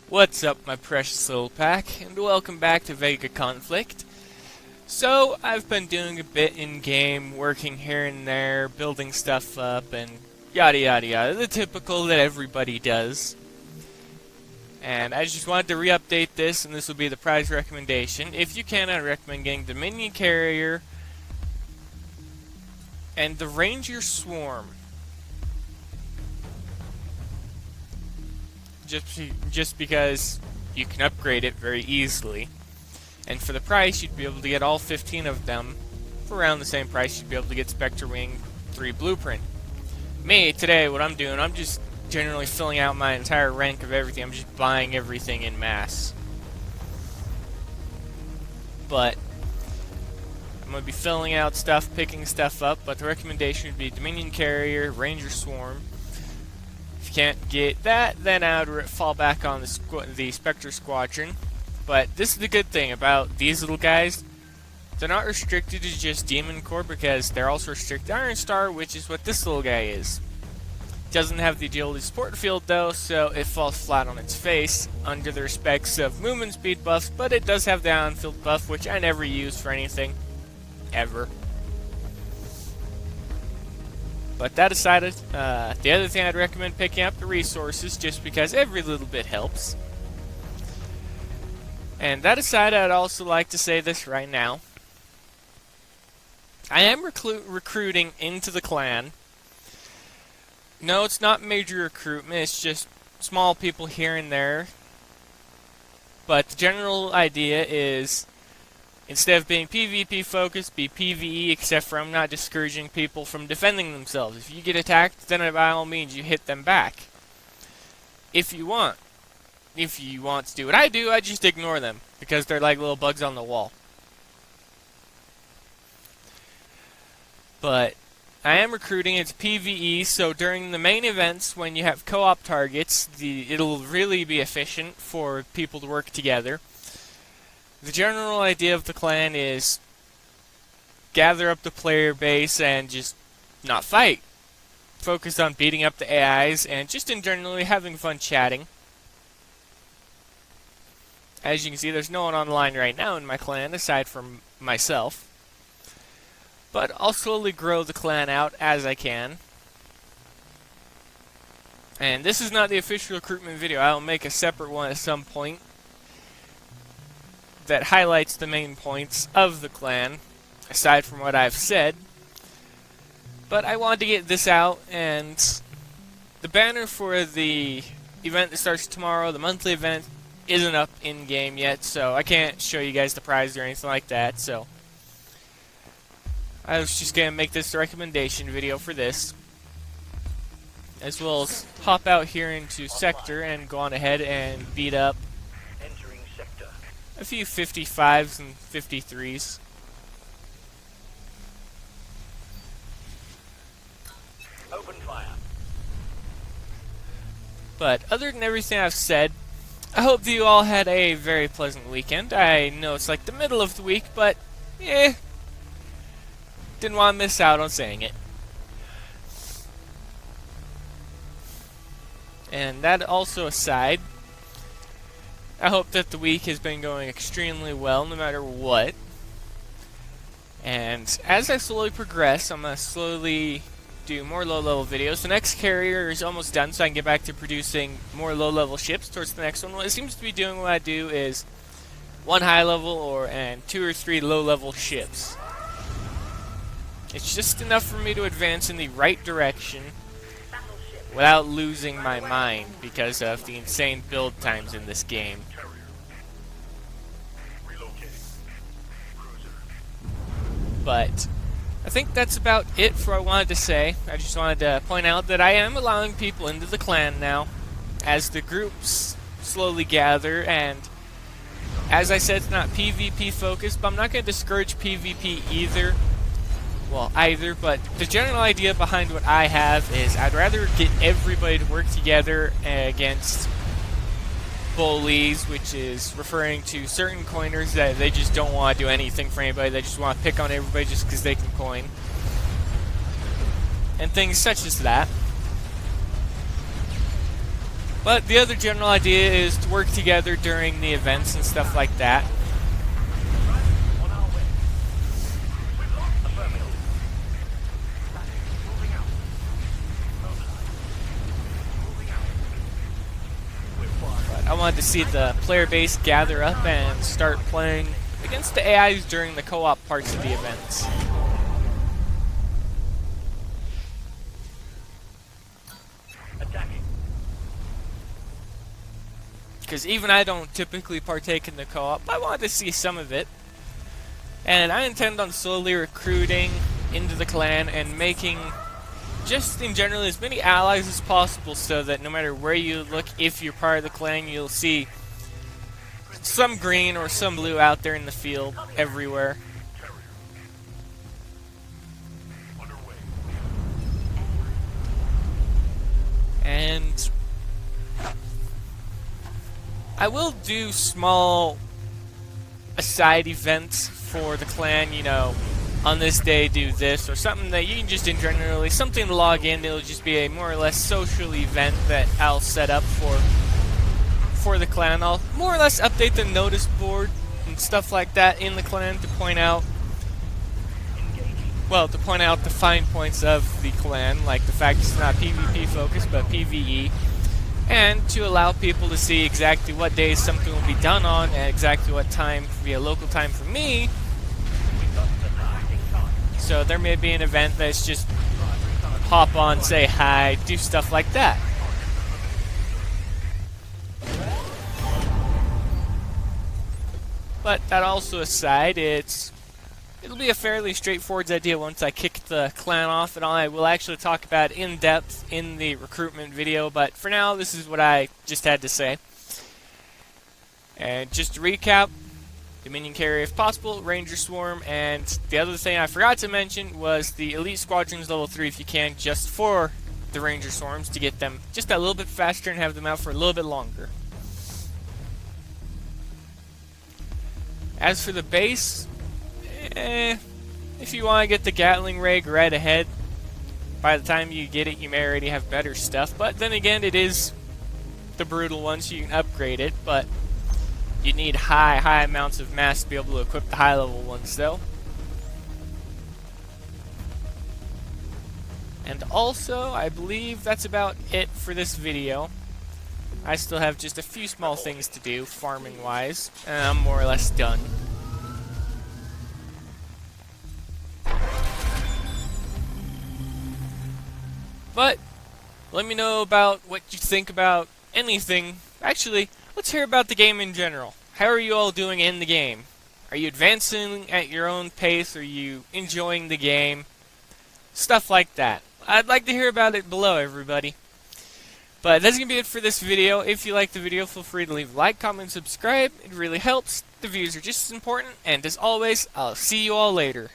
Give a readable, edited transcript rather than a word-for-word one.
What's up, my precious little pack, and welcome back to VEGA Conflict. So, I've been doing a bit in-game, working here and there, building stuff up, and yada yada yada, the typical that everybody does. And I just wanted to re-update this, and this will be the prize recommendation. If you can, I recommend getting the Minion Carrier and the Ranger Swarm. Just because you can upgrade it very easily. And for the price, you'd be able to get all 15 of them. For around the same price, you'd be able to get Spectre Wing 3 Blueprint. Me, today, what I'm doing, I'm just generally filling out my entire rank of everything. I'm just buying everything in mass. But I'm going to be filling out stuff, picking stuff up, but the recommendation would be Dominion Carrier, Ranger Swarm. If you can't get that, then I would fall back on the Spectre Squadron. But this is the good thing about these little guys. They're not restricted to just Demon Core because they're also restricted to Iron Star, which is what this little guy is. Doesn't have the agility support field though, so it falls flat on its face under the respects of movement speed buffs, but it does have the on-field buff, which I never use for anything. Ever. But that aside, the other thing I'd recommend picking up the resources, just because every little bit helps. And that aside, I'd also like to say this right now. I am recruiting into the clan. No, it's not major recruitment, it's just small people here and there. But the general idea is, instead of being PvP focused, be PvE, except for I'm not discouraging people from defending themselves. If you get attacked, then by all means you hit them back. If you want. If you want to do what I do, I just ignore them, because they're like little bugs on the wall. But I am recruiting, it's PvE, so during the main events, when you have co-op targets, it'll really be efficient for people to work together. The general idea of the clan is gather up the player base and just not fight. Focus on beating up the AIs and just in generally having fun chatting. As you can see, there's no one online right now in my clan aside from myself. But I'll slowly grow the clan out as I can. And this is not the official recruitment video. I'll make a separate one at some point that highlights the main points of the clan, aside from what I've said. But I wanted to get this out, and the banner for the event that starts tomorrow, the monthly event, isn't up in-game yet, so I can't show you guys the prize or anything like that, so I was just going to make this a recommendation video for this, as well as hop out here into Sector and go on ahead and beat up a few 55s and 53s. Open fire. But other than everything I've said, I hope that you all had a very pleasant weekend. I know it's like the middle of the week, but didn't want to miss out on saying it. And that also aside, I hope that the week has been going extremely well, no matter what. And as I slowly progress, I'm going to slowly do more low-level videos. The next carrier is almost done, so I can get back to producing more low-level ships towards the next one. What it seems to be doing, what I do is one high-level and 2 or 3 low-level ships. It's just enough for me to advance in the right direction without losing my mind because of the insane build times in this game. But I think that's about it for what I wanted to say. I just wanted to point out that I am allowing people into the clan now as the groups slowly gather, and as I said, it's not PvP focused, but I'm not going to discourage PvP either. Well, but the general idea behind what I have is I'd rather get everybody to work together against bullies, which is referring to certain coiners that they just don't want to do anything for anybody. They just want to pick on everybody just because they can coin. And things such as that. But the other general idea is to work together during the events and stuff like that. On our way. We've lost the terminal. Moving out. Mobilized. Moving out. We're flying. But I wanted to see the player base gather up and start playing against the AIs during the co-op parts of the events. Attacking. Because even I don't typically partake in the co-op, I wanted to see some of it. And I intend on slowly recruiting into the clan and making, just in general, as many allies as possible so that no matter where you look, if you're part of the clan, you'll see some green or some blue out there in the field everywhere. Underway. And I will do small aside events for the clan, you know, on this day do this, or something that you can just generally, something to log in. It'll just be a more or less social event that I'll set up for the clan. I'll more or less update the notice board and stuff like that in the clan to point out, well, to point out the fine points of the clan, like the fact it's not PvP focused but PvE, and to allow people to see exactly what days something will be done on at exactly what time via local time for me. So there may be an event that's just hop on, say hi, do stuff like that. But that also aside, it'll be a fairly straightforward idea once I kick the clan off, and I will actually talk about in depth in the recruitment video, but for now this is what I just had to say. And just to recap, Dominion Carrier if possible, Ranger Swarm, and the other thing I forgot to mention was the Elite Squadrons level 3 if you can, just for the Ranger Swarms, to get them just a little bit faster and have them out for a little bit longer. As for the base, if you want to get the Gatling rig right ahead, by the time you get it you may already have better stuff, but then again it is the brutal one so you can upgrade it, but you need high amounts of mass to be able to equip the high level ones though. And also, I believe that's about it for this video. I still have just a few small things to do, farming wise, and I'm more or less done. But let me know about what you think about anything. Actually, let's hear about the game in general. How are you all doing in the game? Are you advancing at your own pace? Are you enjoying the game? Stuff like that. I'd like to hear about it below, everybody. But that's going to be it for this video. If you like the video, feel free to leave a like, comment, subscribe. It really helps. The views are just as important. And as always, I'll see you all later.